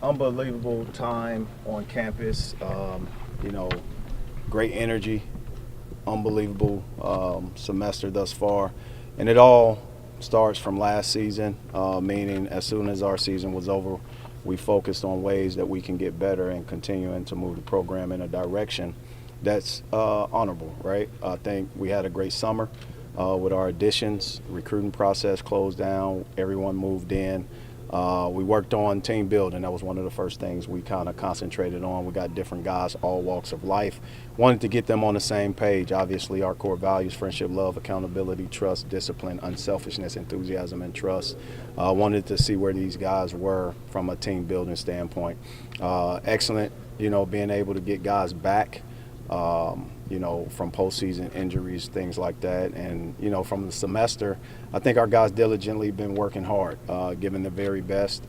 unbelievable time on campus. Great energy, unbelievable semester thus far. And it all starts from last season, meaning as soon as our season was over, we focused on ways that we can get better and continuing to move the program in a direction that's honorable, right? I think we had a great summer with our additions. Recruiting process closed down. Everyone moved in. We worked on team building. That was one of the first things we kind of concentrated on. We got different guys, all walks of life. Wanted to get them on the same page. Obviously, our core values: friendship, love, accountability, trust, discipline, unselfishness, enthusiasm, and trust. Wanted to see where these guys were from a team building standpoint. Excellent, being able to get guys back. From postseason injuries, things like that. And, from the semester, I think our guys diligently been working hard, giving the very best,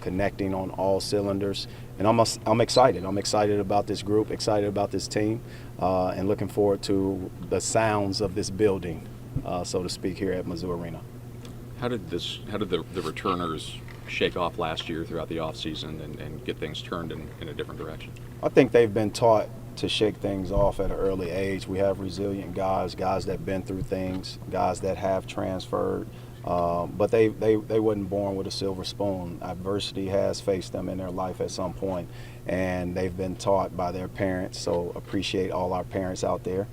connecting on all cylinders. And I'm excited. I'm excited about this group, excited about this team, and looking forward to the sounds of this building, so to speak, here at Mizzou Arena. How did the returners shake off last year throughout the offseason and get things turned in a different direction? I think they've been taught to shake things off at an early age. We have resilient guys that have been through things, guys that have transferred, but they weren't born with a silver spoon. Adversity has faced them in their life at some point, and they've been taught by their parents. So appreciate all our parents out there,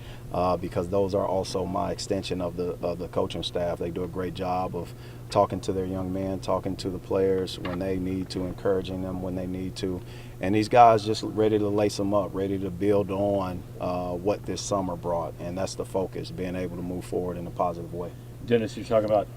because those are also my extension of the coaching staff. They do a great job of talking to their young men, talking to the players when they need to, encouraging them when they need to. And these guys just ready to lace them up, ready to build on what this summer brought. And that's the focus, being able to move forward in a positive way. Dennis, you're talking about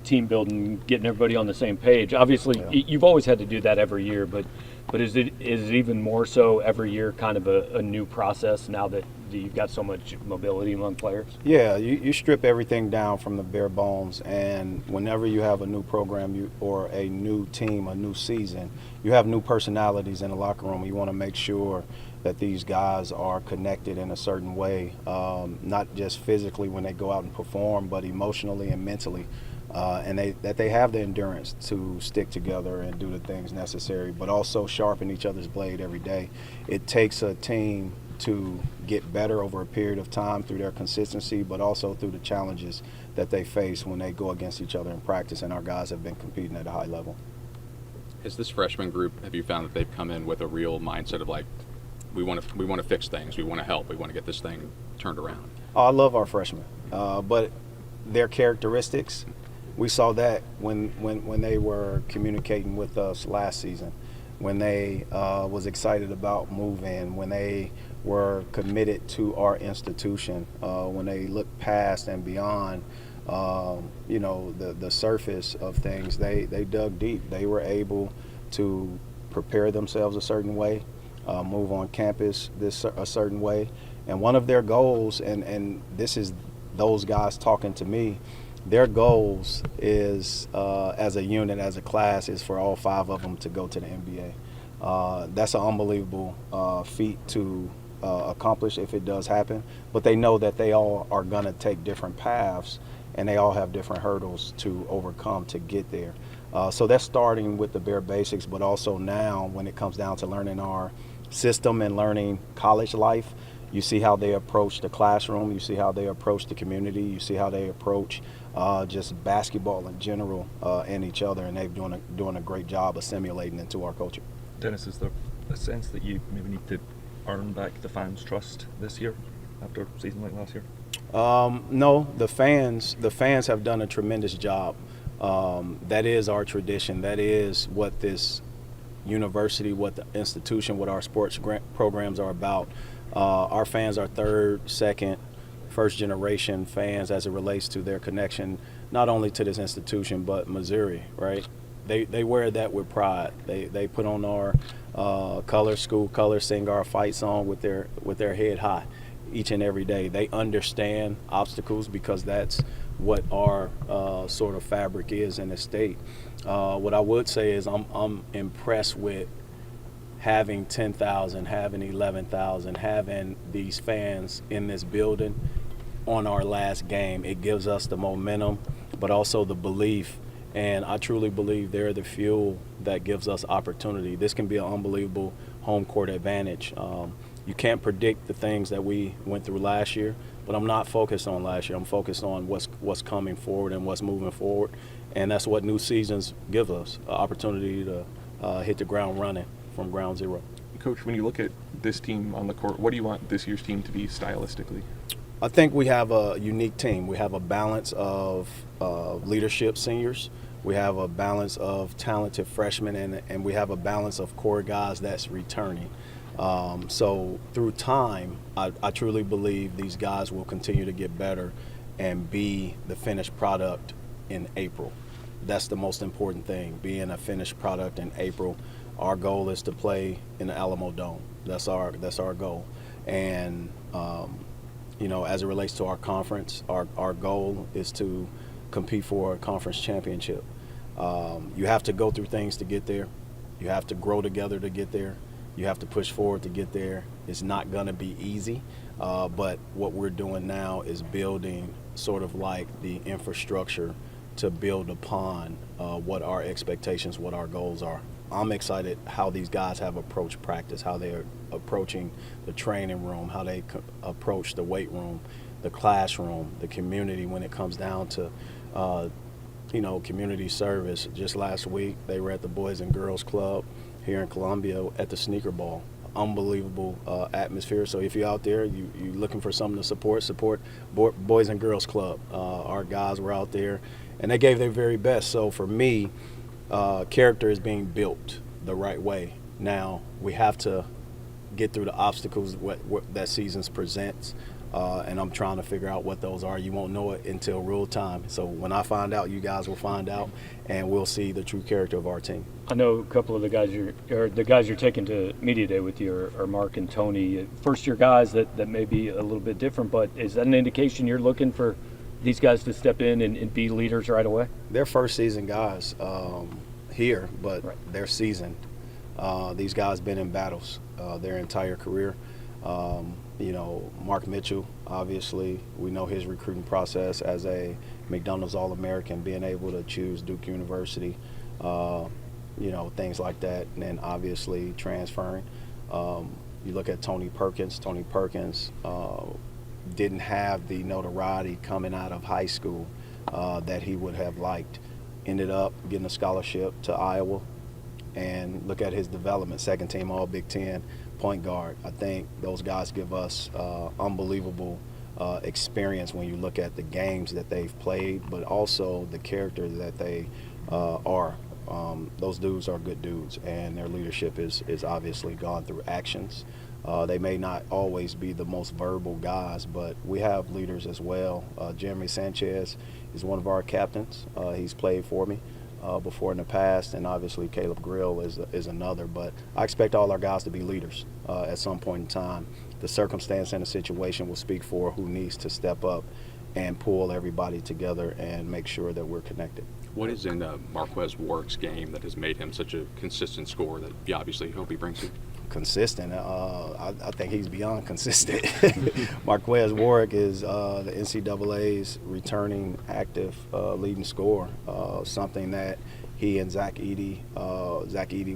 team building, getting everybody on the same page. Obviously, you've always had to do that every year, but is it even more so every year, kind of a new process now that you've got so much mobility among players? Yeah, you strip everything down from the bare bones, and whenever you have a new program or a new team, a new season, you have new personalities in the locker room. You want to make sure that these guys are connected in a certain way, not just physically when they go out and perform, but emotionally and mentally. And that they have the endurance to stick together and do the things necessary, but also sharpen each other's blade every day. It takes a team to get better over a period of time through their consistency, but also through the challenges that they face when they go against each other in practice, and our guys have been competing at a high level. Has this freshman group, have you found that they've come in with a real mindset of like, we want to fix things, we want to help, we want to get this thing turned around? I love our freshmen, but their characteristics, we saw that when they were communicating with us last season, when they was excited about moving, when they were committed to our institution, when they looked past and beyond, the surface of things. They dug deep. They were able to prepare themselves a certain way, move on campus a certain way, and one of their goals, and this is those guys talking to me. Their goals is, as a unit, as a class, is for all 5 of them to go to the NBA. That's an unbelievable feat to accomplish if it does happen. But they know that they all are going to take different paths, and they all have different hurdles to overcome to get there. So that's starting with the bare basics, but also now when it comes down to learning our system and learning college life, you see how they approach the classroom, you see how they approach the community, you see how they approach just basketball in general and each other, and they've doing a great job assimilating into our culture. Dennis, is there a sense that you maybe need to earn back the fans' trust this year after a season like last year? No, the fans have done a tremendous job. That is our tradition. That is what this university, what the institution, what our sports programs are about. Our fans are third, second, first generation fans as it relates to their connection, not only to this institution, but Missouri, right? They wear that with pride. They put on our colors, school colors, sing our fight song with their head high each and every day. They understand obstacles because that's what our sort of fabric is in the state. What I would say is I'm impressed with having 10,000, having 11,000, having these fans in this building on our last game. It gives us the momentum, but also the belief And I truly believe they're the fuel that gives us opportunity. This can be an unbelievable home court advantage. You can't predict the things that we went through last year, but I'm not focused on last year. I'm focused on what's coming forward and what's moving forward, and that's what new seasons give us, an opportunity to hit the ground running from ground zero. Coach, when you look at this team on the court, what do you want this year's team to be stylistically? I think we have a unique team. We have a balance of leadership seniors. We have a balance of talented freshmen, and we have a balance of core guys that's returning. So through time, I truly believe these guys will continue to get better and be the finished product in April. That's the most important thing, being a finished product in April. Our goal is to play in the Alamo Dome. That's our goal. And as it relates to our conference, our goal is to compete for a conference championship. You have to go through things to get there. You have to grow together to get there. You have to push forward to get there. It's not going to be easy, but what we're doing now is building sort of like the infrastructure to build upon what our expectations, what our goals are. I'm excited how these guys have approached practice, how they're approaching the training room, how they approach the weight room, the classroom, the community when it comes down to community service. Just last week, they were at the Boys and Girls Club here in Columbia at the Sneaker Ball. Unbelievable atmosphere. So if you're out there, you're looking for something to support Boys and Girls Club. Our guys were out there, and they gave their very best. So for me, character is being built the right way. Now, we have to get through the obstacles what that season presents. And I'm trying to figure out what those are. You won't know it until real time. So when I find out, you guys will find out, and we'll see the true character of our team. I know a couple of the guys you're taking to media day with you are Mark and Tony, first-year guys that may be a little bit different. But is that an indication you're looking for these guys to step in and be leaders right away? They're first-season guys here, but right. They're seasoned. These guys been in battles their entire career. Mark Mitchell, obviously, we know his recruiting process as a McDonald's All-American, being able to choose Duke University, things like that, and then obviously transferring. You look at Tony Perkins. Tony Perkins didn't have the notoriety coming out of high school that he would have liked. Ended up getting a scholarship to Iowa, and look at his development, second team All Big Ten point guard. I think those guys give us unbelievable experience when you look at the games that they've played, but also the character that they are. Those dudes are good dudes, and their leadership is obviously gone through actions. They may not always be the most verbal guys, but we have leaders as well. Jeremy Sanchez is one of our captains. He's played for me before in the past, and obviously Caleb Grill is another. But I expect all our guys to be leaders at some point in time. The circumstance and the situation will speak for who needs to step up and pull everybody together and make sure that we're connected. What is in Marquez Warick's game that has made him such a consistent scorer that you obviously hope he brings you? Consistent. I think he's beyond consistent. Marquez Warick is the NCAA's returning active leading scorer, something that he and Zach Edey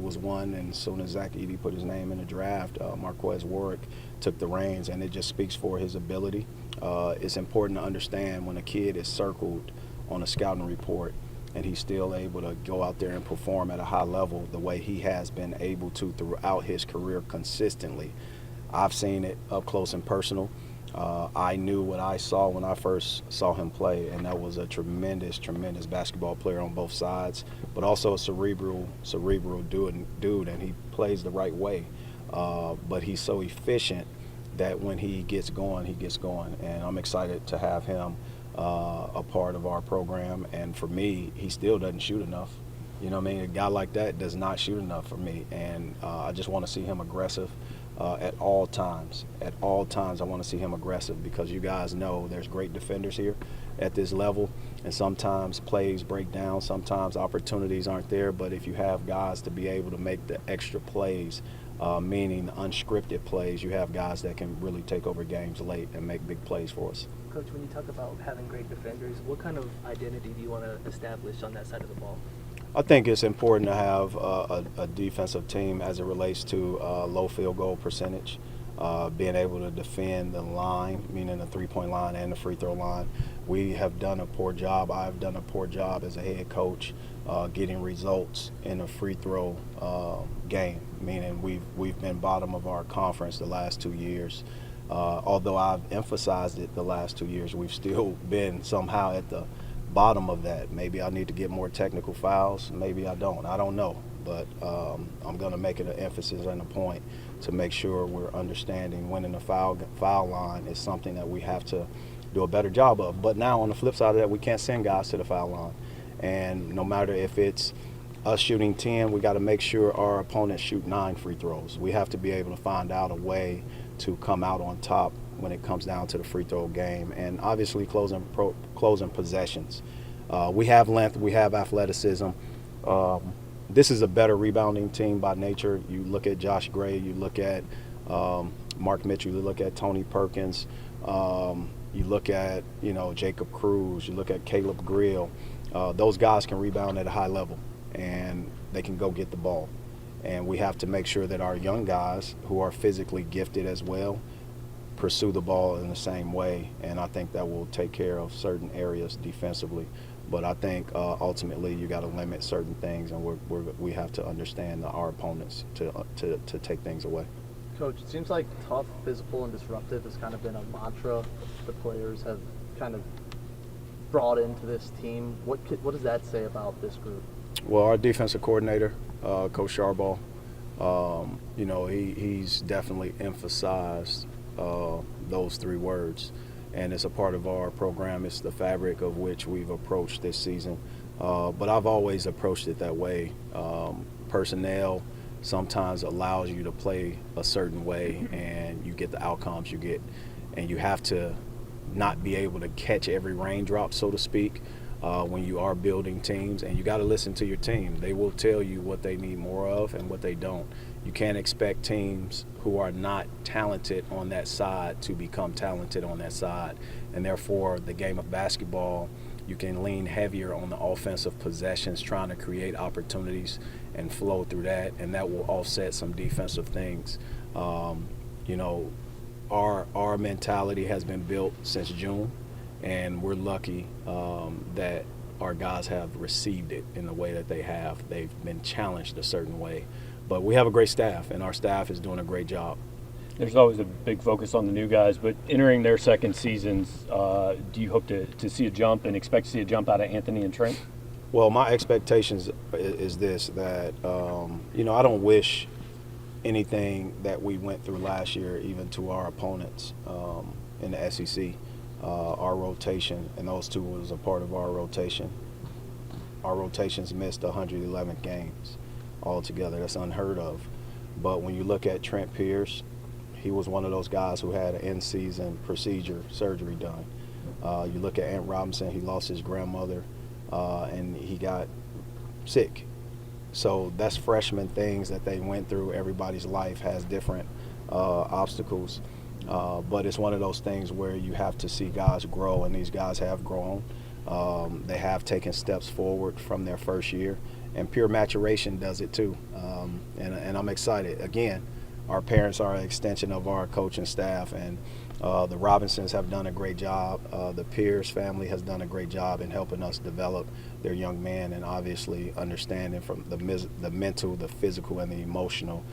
was one, and as soon as Zach Edey put his name in the draft, Marquez Warick took the reins, and it just speaks for his ability. It's important to understand when a kid is circled on a scouting report and he's still able to go out there and perform at a high level the way he has been able to throughout his career consistently. I've seen it up close and personal. I knew what I saw when I first saw him play, and that was a tremendous, tremendous basketball player on both sides, but also a cerebral dude, and he plays the right way. But he's so efficient that when he gets going, and I'm excited to have him a part of our program. And for me, he still doesn't shoot enough. You know what I mean? A guy like that does not shoot enough for me, and I just want to see him aggressive at all times. At all times, I want to see him aggressive, because you guys know there's great defenders here at this level, and sometimes plays break down, sometimes opportunities aren't there, but if you have guys to be able to make the extra plays, meaning unscripted plays. You have guys that can really take over games late and make big plays for us. Coach, when you talk about having great defenders, what kind of identity do you want to establish on that side of the ball? I think it's important to have a defensive team as it relates to low field goal percentage, being able to defend the line, meaning the three-point line and the free throw line. We have done a poor job. I've done a poor job as a head coach getting results in a free throw game, meaning we've been bottom of our conference the last 2 years. Although I've emphasized it the last 2 years, we've still been somehow at the bottom of that. Maybe I need to get more technical fouls. Maybe I don't. I don't know. But I'm going to make it an emphasis and a point to make sure we're understanding winning the foul line is something that we have to do a better job of. But now on the flip side of that, we can't send guys to the foul line. And no matter if it's us shooting 10, we got to make sure our opponents shoot 9 free throws. We have to be able to find out a way to come out on top when it comes down to the free throw game, and obviously closing possessions. We have length, we have athleticism. This is a better rebounding team by nature. You look at Josh Gray, you look at Mark Mitchell, you look at Tony Perkins, you look at Jacob Cruz, you look at Caleb Grill. Those guys can rebound at a high level, and they can go get the ball. And we have to make sure that our young guys, who are physically gifted as well, pursue the ball in the same way, and I think that will take care of certain areas defensively. But I think ultimately you got to limit certain things, and we have to understand our opponents to take things away. Coach, it seems like tough, physical, and disruptive has kind of been a mantra the players have kind of brought into this team. What does that say about this group? Well, our defensive coordinator, Coach Charbonnet, he's definitely emphasized those 3 words, and it's a part of our program. It's the fabric of which we've approached this season. But I've always approached it that way. Personnel sometimes allows you to play a certain way, and you get the outcomes you get. And you have to not be able to catch every raindrop, so to speak, when you are building teams. And you got to listen to your team. They will tell you what they need more of and what they don't. You can't expect teams who are not talented on that side to become talented on that side. And therefore, the game of basketball, you can lean heavier on the offensive possessions, trying to create opportunities and flow through that, and that will offset some defensive things. Our mentality has been built since June, and we're lucky that our guys have received it in the way that they have. They've been challenged a certain way. But we have a great staff, and our staff is doing a great job. There's always a big focus on the new guys, but entering their second seasons, do you hope to see a jump and expect to see a jump out of Anthony and Trent? Well, my expectations is this, that, I don't wish anything that we went through last year, even to our opponents in the SEC. Our rotation, and those 2 was a part of our rotation. Our rotations missed 111 games altogether. That's unheard of. But when you look at Trent Pierce, he was one of those guys who had an in-season surgery done. You look at Ant Robinson, he lost his grandmother, and he got sick. So that's freshman things that they went through. Everybody's life has different obstacles. But it's one of those things where you have to see guys grow, and these guys have grown. They have taken steps forward from their first year, and pure maturation does it too. And I'm excited. Again, our parents are an extension of our coaching staff, and the Robinsons have done a great job. The Pierce family has done a great job in helping us develop their young men, and obviously understanding from the mental, the physical, and the emotional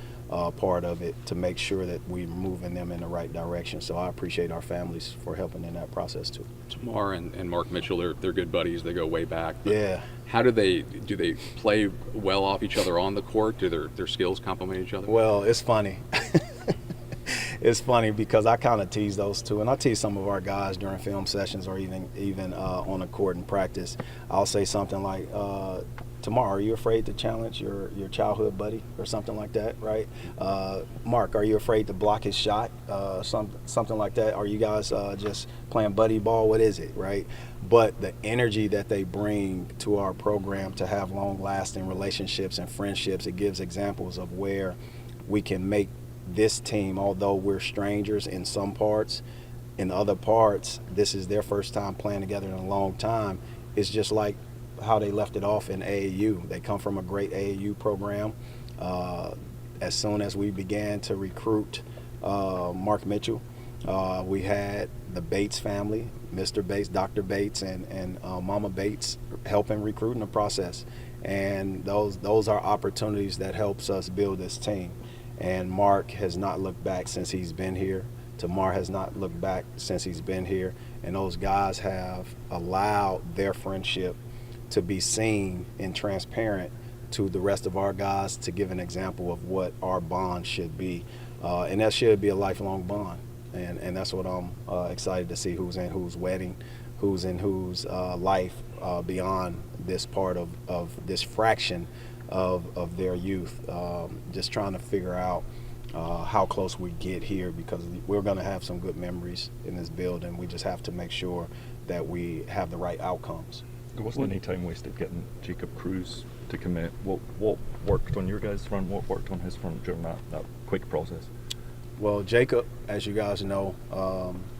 part of it to make sure that we're moving them in the right direction. So I appreciate our families for helping in that process too. Tamar and Mark Mitchell, they're good buddies. They go way back. But Yeah. How do they play well off each other on the court? Do their skills complement each other? Well, it's funny. It's funny because I kind of tease those 2, and I tease some of our guys during film sessions or even on the court in practice. I'll say something like, Tamar, are you afraid to challenge your childhood buddy or something like that, right? Mark, are you afraid to block his shot? Something like that. Are you guys just playing buddy ball? What is it, right? But the energy that they bring to our program to have long-lasting relationships and friendships, it gives examples of where we can make this team, although we're strangers in some parts, in other parts, this is their first time playing together in a long time. It's just like how they left it off in AAU. They come from a great AAU program. As soon as we began to recruit Mark Mitchell, we had the Bates family, Mr. Bates, Dr. Bates, and Mama Bates helping recruit in the process. And those are opportunities that helps us build this team. And Mark has not looked back since he's been here. Tamar has not looked back since he's been here. And those guys have allowed their friendship to be seen and transparent to the rest of our guys to give an example of what our bond should be. And that should be a lifelong bond. And that's what I'm excited to see, who's in whose wedding, who's in whose life beyond this part of this fraction of their youth. Just trying to figure out how close we get here, because we're going to have some good memories in this building. We just have to make sure that we have the right outcomes. There wasn't any time wasted getting Jacob Cruz to commit. What worked on your guys' front? What worked on his front during that quick process? Well, Jacob, as you guys know,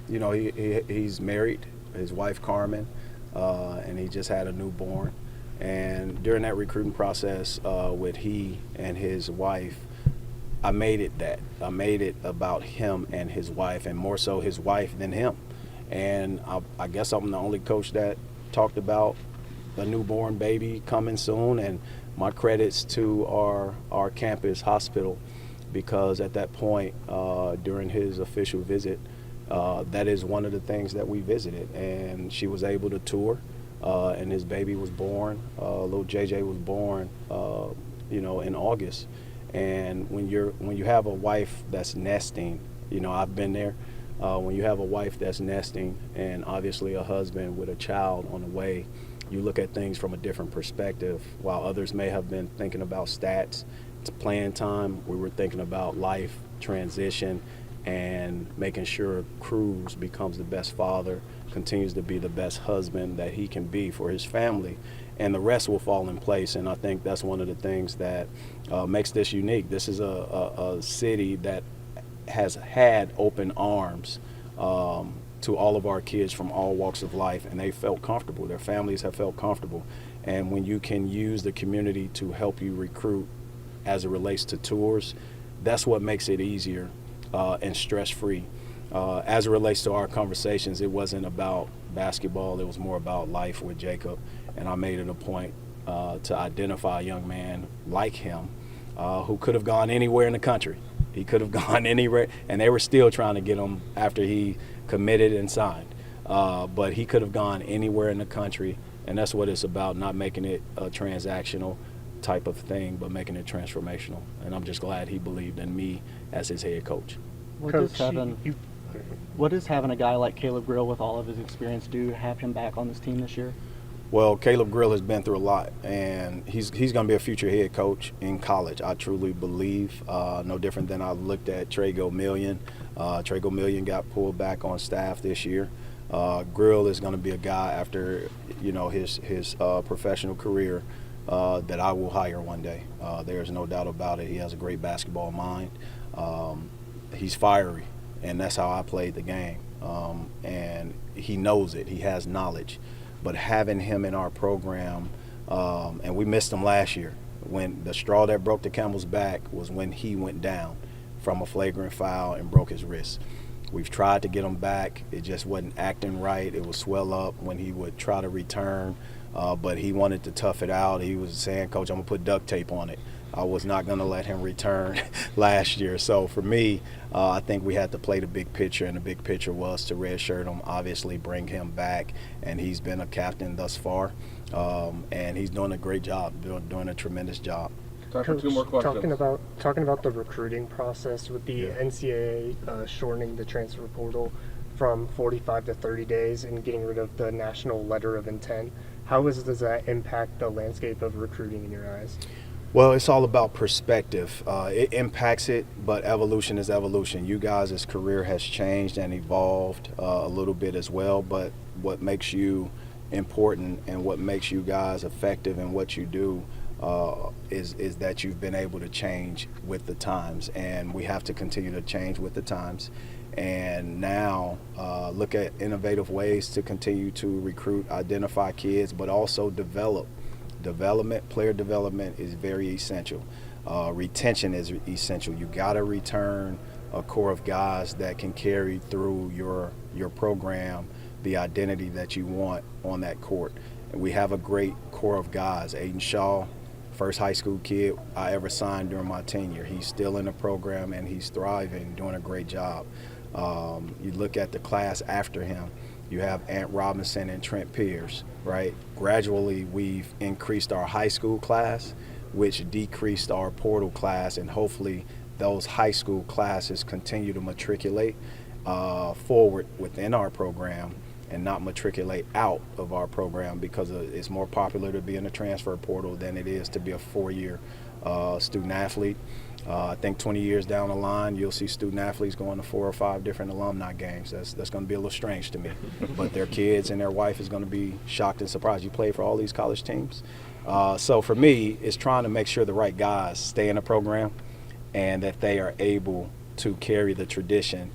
he's married, his wife Carmen, and he just had a newborn. And during that recruiting process with he and his wife, I made it about him and his wife, and more so his wife than him. And I guess I'm the only coach that talked about a newborn baby coming soon, and my credits to our campus hospital, because at that point during his official visit, that is one of the things that we visited, and she was able to tour, and his baby was born. Little JJ was born, in August. And when you have a wife that's nesting, I've been there. When you have a wife that's nesting, and obviously a husband with a child on the way, you look at things from a different perspective. While others may have been thinking about stats, it's playing time. We were thinking about life, transition, and making sure Cruz becomes the best father, continues to be the best husband that he can be for his family, and the rest will fall in place. And I think that's one of the things that makes this unique. This is a city that has had open arms to all of our kids from all walks of life, and they felt comfortable. Their families have felt comfortable. And when you can use the community to help you recruit as it relates to tours, that's what makes it easier and stress-free. As it relates to our conversations, it wasn't about basketball, it was more about life with Jacob. And I made it a point to identify a young man like him who could have gone anywhere in the country. He could have gone anywhere, and they were still trying to get him after he committed and signed. But he could have gone anywhere in the country, and that's what it's about, not making it a transactional type of thing, but making it transformational. And I'm just glad he believed in me as his head coach. What does having a guy like Caleb Grill with all of his experience do to have him back on this team this year? Well, Caleb Grill has been through a lot, and he's going to be a future head coach in college. I truly believe, no different than I looked at Trey Gomillion. Trey Gomillion got pulled back on staff this year. Grill is going to be a guy after his professional career that I will hire one day. There's no doubt about it. He has a great basketball mind. He's fiery, and that's how I played the game. And he knows it. He has knowledge. But having him in our program, and we missed him last year, when the straw that broke the camel's back was when he went down from a flagrant foul and broke his wrist. We've tried to get him back. It just wasn't acting right. It would swell up when he would try to return, but he wanted to tough it out. He was saying, "Coach, I'm going to put duct tape on it." I was not going to let him return last year. So for me, I think we had to play the big picture, and the big picture was to redshirt him, obviously bring him back, and he's been a captain thus far, and he's doing a great job, doing a tremendous job. Time for two more questions. Talking about the recruiting process with the NCAA shortening the transfer portal from 45 to 30 days and getting rid of the national letter of intent, does that impact the landscape of recruiting in your eyes? Well, it's all about perspective. It impacts it, but evolution is evolution. You guys' career has changed and evolved a little bit as well, but what makes you important and what makes you guys effective in what you do is that you've been able to change with the times, and we have to continue to change with the times. And now look at innovative ways to continue to recruit, identify kids, but also player development is very essential. Retention is essential. You got to return a core of guys that can carry through your program the identity that you want on that court. And we have a great core of guys. Aiden Shaw, first high school kid I ever signed during my tenure. He's still in the program and he's thriving, doing a great job. You look at the class after him, you have Ant Robinson and Trent Pierce, right? Gradually, we've increased our high school class, which decreased our portal class, and hopefully those high school classes continue to matriculate forward within our program and not matriculate out of our program, because it's more popular to be in the transfer portal than it is to be a four-year student athlete. I think 20 years down the line, you'll see student athletes going to 4 or 5 different alumni games. That's going to be a little strange to me. But their kids and their wife is going to be shocked and surprised. You play for all these college teams. So for me, it's trying to make sure the right guys stay in the program and that they are able to carry the tradition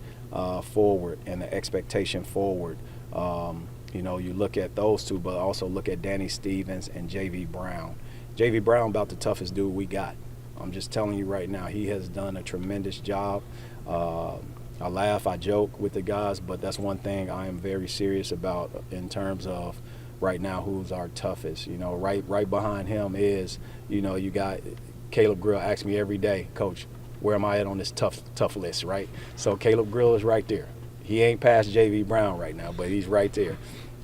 forward and the expectation forward. You look at those two, but also look at Danny Stevens and J.V. Brown. J.V. Brown about the toughest dude we got. I'm just telling you right now, he has done a tremendous job. I laugh, I joke with the guys, but that's one thing I am very serious about in terms of right now who's our toughest. Right behind him is, you got Caleb Grill asks me every day, Coach, where am I at on this tough list, right? So Caleb Grill is right there. He ain't past J.V. Brown right now, but he's right there.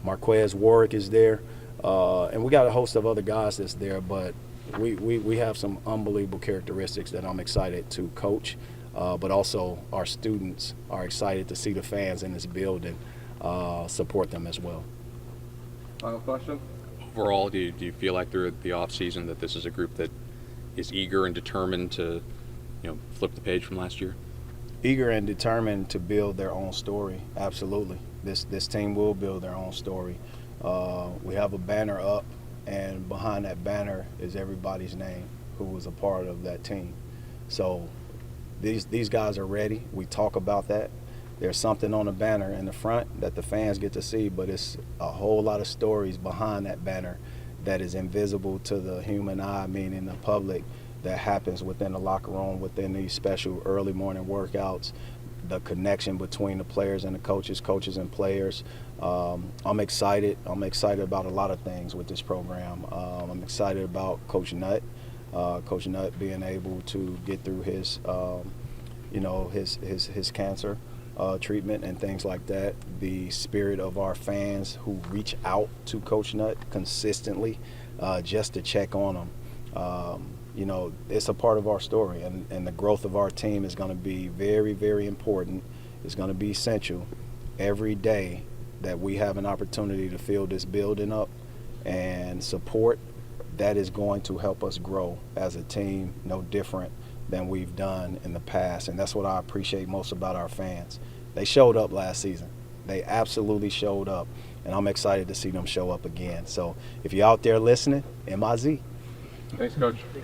Marquez Warick is there. And we got a host of other guys that's there, but we have some unbelievable characteristics that I'm excited to coach, but also our students are excited to see the fans in this building support them as well. Final question? Overall, do you feel like through the off season that this is a group that is eager and determined to, flip the page from last year? Eager and determined to build their own story. Absolutely. This team will build their own story. We have a banner up, and behind that banner is everybody's name who was a part of that team. So these guys are ready. We talk about that. There's something on the banner in the front that the fans get to see, but it's a whole lot of stories behind that banner that is invisible to the human eye, meaning the public, that happens within the locker room, within these special early morning workouts, the connection between the players and the coaches and players. I'm excited. I'm excited about a lot of things with this program. I'm excited about Coach Nutt. Coach Nutt being able to get through his cancer treatment and things like that. The spirit of our fans who reach out to Coach Nutt consistently just to check on him. It's a part of our story, and the growth of our team is going to be very, very important. It's going to be essential every day that we have an opportunity to fill this building up and support. That is going to help us grow as a team, no different than we've done in the past. And that's what I appreciate most about our fans. They showed up last season. They absolutely showed up, and I'm excited to see them show up again. So if you're out there listening, MIZ. Thanks, Coach.